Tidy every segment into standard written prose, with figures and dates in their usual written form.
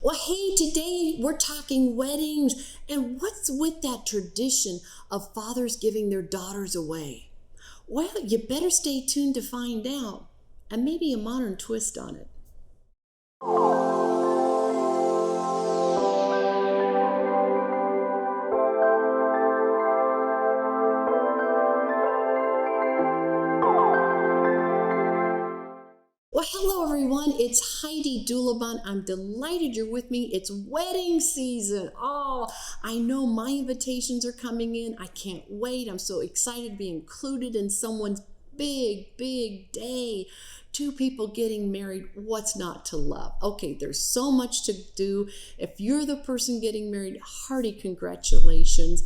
Well, hey, today we're talking weddings, and what's with that tradition of fathers giving their daughters away? Well, you better stay tuned to find out, and maybe a modern twist on it. Well, hello everyone. It's Heidi Dulabon. I'm delighted you're with me. It's wedding season. Oh, I know my invitations are coming in. I can't wait. I'm so excited to be included in someone's big day. Two people getting married. What's not to love? Okay, there's so much to do. If you're the person getting married, hearty congratulations.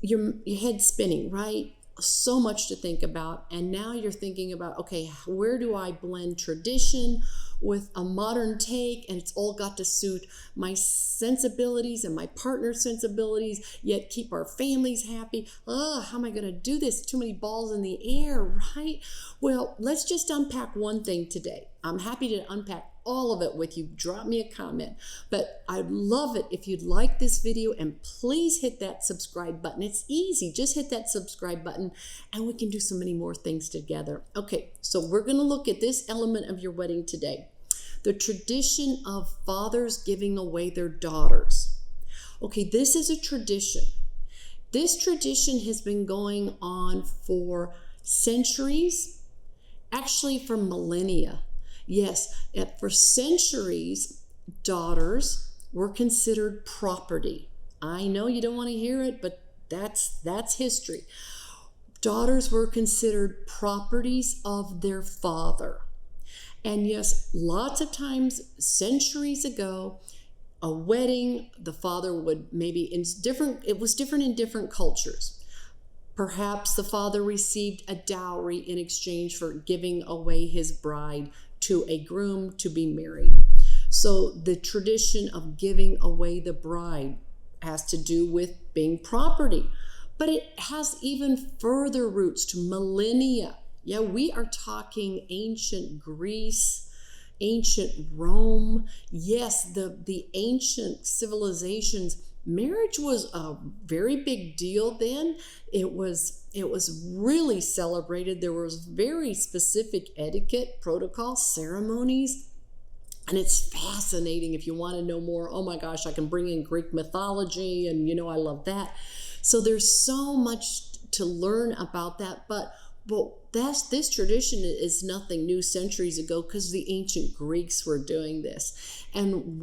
Your head's spinning, right? So much to think about, and now you're thinking about, okay, where do I blend tradition with a modern take, and it's all got to suit my sensibilities and my partner's sensibilities, yet keep our families happy. How am I going to do this? Too many balls in the air, right? Well, let's just unpack one thing today. I'm happy to unpack all of it with you. Drop me a comment, but I'd love it if you'd like this video, and please hit that subscribe button. It's easy. Just hit that subscribe button and we can do so many more things together. Okay, so we're going to look at this element of your wedding today. The tradition of fathers giving away their daughters. Okay, this is a tradition. This tradition has been going on for centuries, actually for millennia. Yes, for centuries, daughters were considered property. I know you don't want to hear it, but that's history. Daughters were considered properties of their father. And yes, lots of times, centuries ago, a wedding, the father would it was different in different cultures. Perhaps the father received a dowry in exchange for giving away his bride to a groom to be married. So the tradition of giving away the bride has to do with being property, but it has even further roots to millennia. Yeah, we are talking ancient Greece, ancient Rome. Yes, the ancient civilizations. Marriage was a very big deal then. It was really celebrated. There was very specific etiquette, protocol, ceremonies. And it's fascinating if you want to know more. Oh my gosh, I can bring in Greek mythology, and I love that. So there's so much to learn about that. But this tradition is nothing new centuries ago, because the ancient Greeks were doing this. And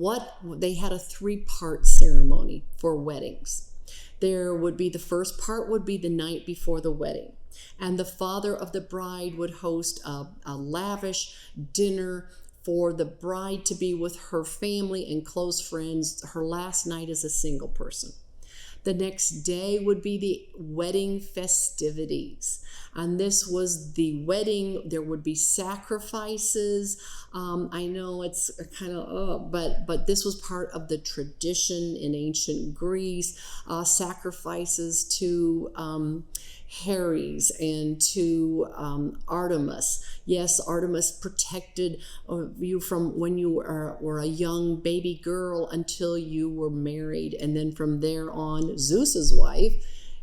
they had a 3-part ceremony for weddings. The first part would be the night before the wedding. And the father of the bride would host a lavish dinner for the bride to be with her family and close friends, her last night as a single person. The next day would be the wedding festivities. And this was the wedding. There would be sacrifices. I know it's kind of, but this was part of the tradition in ancient Greece. Sacrifices to Ares and to Artemis. Yes, Artemis protected you from when you were a young baby girl until you were married. And then from there on, Zeus's wife,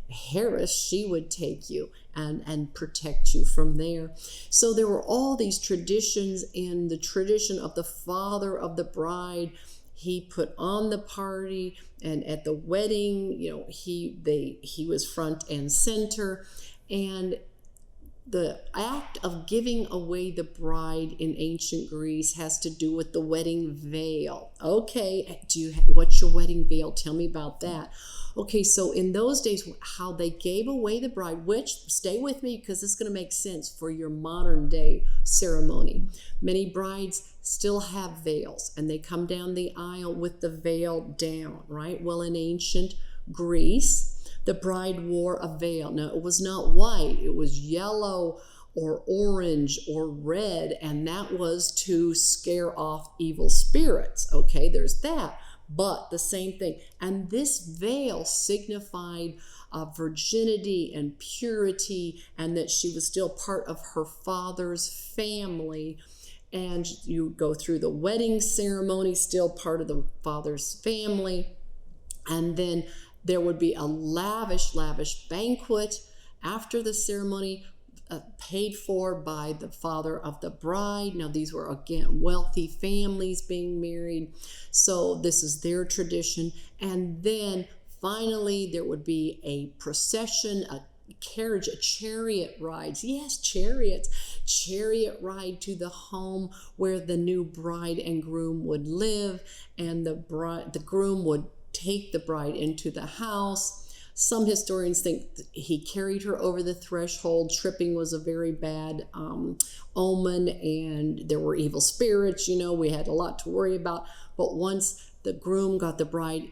Hera, she would take you and protect you from there. So there were all these traditions. In the tradition of the father of the bride, he put on the party, and at the wedding, he was front and center. And the act of giving away the bride in ancient Greece has to do with the wedding veil. Okay, what's your wedding veil? Tell me about that. Okay, so in those days, how they gave away the bride, which, stay with me because it's going to make sense for your modern day ceremony. Many brides still have veils, and they come down the aisle with the veil down, right? Well, in ancient Greece, the bride wore a veil. Now, it was not white, it was yellow or orange or red, and that was to scare off evil spirits. Okay, there's that. But the same thing. And this veil signified virginity and purity, and that she was still part of her father's family. and you go through the wedding ceremony, still part of the father's family. And then there would be a lavish banquet after the ceremony, paid for by the father of the bride. Now, these were, again, wealthy families being married. So this is their tradition. And then finally, there would be a procession, a carriage, a chariot rides. Yes, chariots. Chariot ride to the home where the new bride and groom would live. And the groom would take the bride into the house. Some historians think he carried her over the threshold. Tripping was a very bad omen, and there were evil spirits. We had a lot to worry about. But once the groom got the bride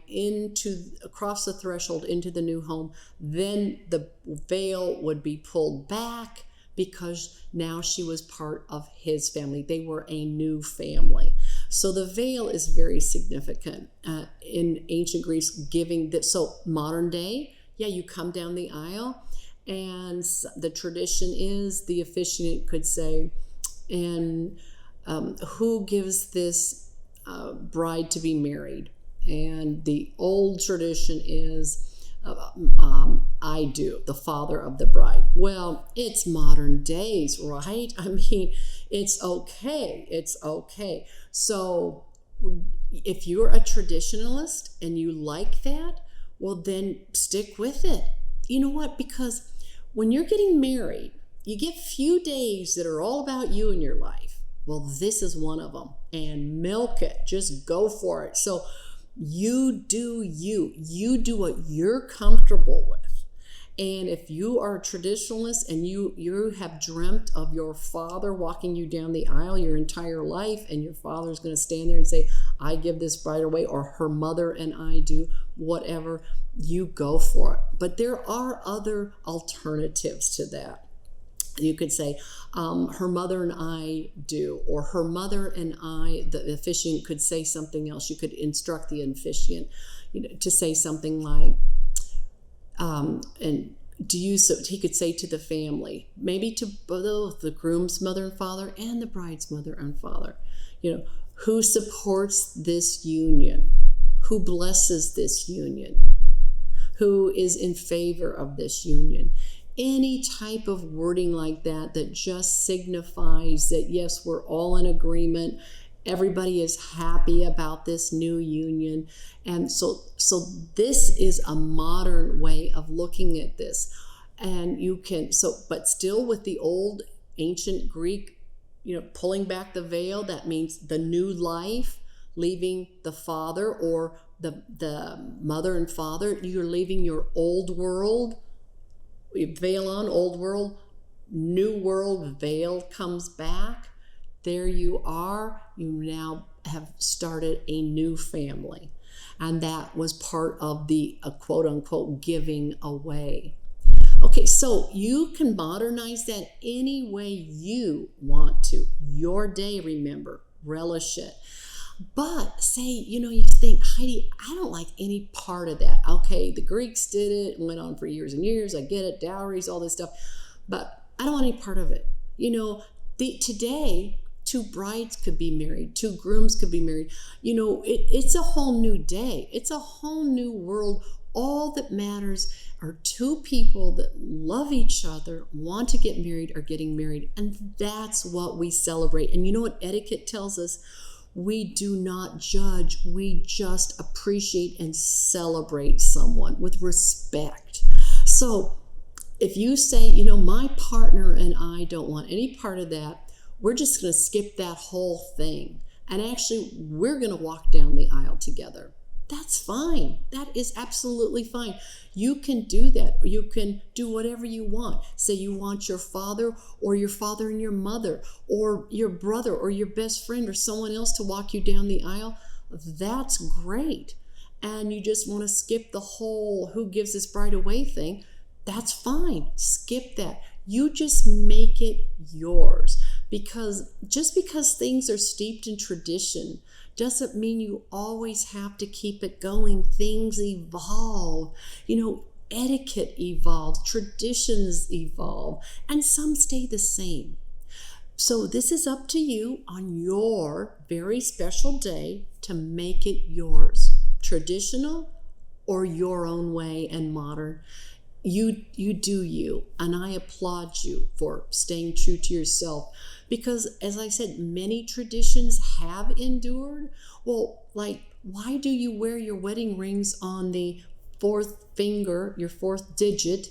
across the threshold into the new home, then the veil would be pulled back, because now she was part of his family. They were a new family. So the veil is very significant in ancient Greece, giving that. So modern day, you come down the aisle, and the tradition is the officiant could say, and who gives this bride to be married? And the old tradition is, I do, the father of the bride. Well, it's modern days, right? I mean, it's okay. So if you're a traditionalist and you like that, well, then stick with it. You know what? Because when you're getting married, you get few days that are all about you and your life. Well, this is one of them. And milk it. Just go for it. So you do you. You do what you're comfortable with. And if you are a traditionalist and you have dreamt of your father walking you down the aisle your entire life, and your father's going to stand there and say, I give this bride away, or her mother and I do, whatever, you go for it. But there are other alternatives to that. You could say, her mother and I do, or her mother and I, the officiant could say something else. You could instruct the officiant to say something like, and do you, so he could say to the family, maybe to both the groom's mother and father and the bride's mother and father, who supports this union, who blesses this union, who is in favor of this union. Any type of wording like that just signifies that, yes, we're all in agreement. Everybody is happy about this new union. And so this is a modern way of looking at this. And you can, but still with the old ancient Greek, pulling back the veil, that means the new life, leaving the father or the mother and father. You're leaving your old world, veil on, old world, new world, veil comes back. There you are. You now have started a new family. And that was part of the quote unquote giving away. Okay, so you can modernize that any way you want to. Your day, remember, relish it. But say, you think, Heidi, I don't like any part of that. Okay, the Greeks did it, went on for years and years. I get it, dowries, all this stuff. But I don't want any part of it. Today, 2 brides could be married, 2 grooms could be married. It's a whole new day. It's a whole new world. All that matters are 2 people that love each other, want to get married, are getting married. And that's what we celebrate. And you know what etiquette tells us? We do not judge. We just appreciate and celebrate someone with respect. So if you say, my partner and I don't want any part of that, we're just going to skip that whole thing. And actually, we're going to walk down the aisle together. That's fine. That is absolutely fine. You can do that. You can do whatever you want. Say you want your father and your mother or your brother or your best friend or someone else to walk you down the aisle. That's great. And you just want to skip the whole who gives this bride away thing. That's fine. Skip that. You just make it yours. Because just because things are steeped in tradition doesn't mean you always have to keep it going. Things evolve. Etiquette evolves, traditions evolve, and some stay the same. So this is up to you on your very special day to make it yours, traditional or your own way and modern. You do you, and I applaud you for staying true to yourself, because as I said, many traditions have endured. Well, like, why do you wear your wedding rings on the fourth finger, your fourth digit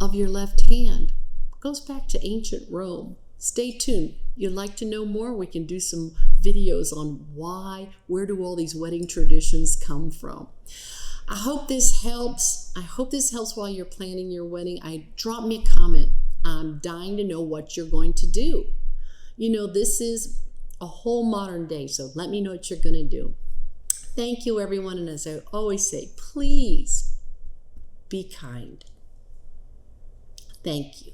of your left hand? It goes back to ancient Rome. Stay tuned. You'd like to know more? We can do some videos on where do all these wedding traditions come from. I hope this helps. I hope this helps while you're planning your wedding. Drop me a comment. I'm dying to know what you're going to do. This is a whole modern day, so let me know what you're going to do. Thank you, everyone. And as I always say, please be kind. Thank you.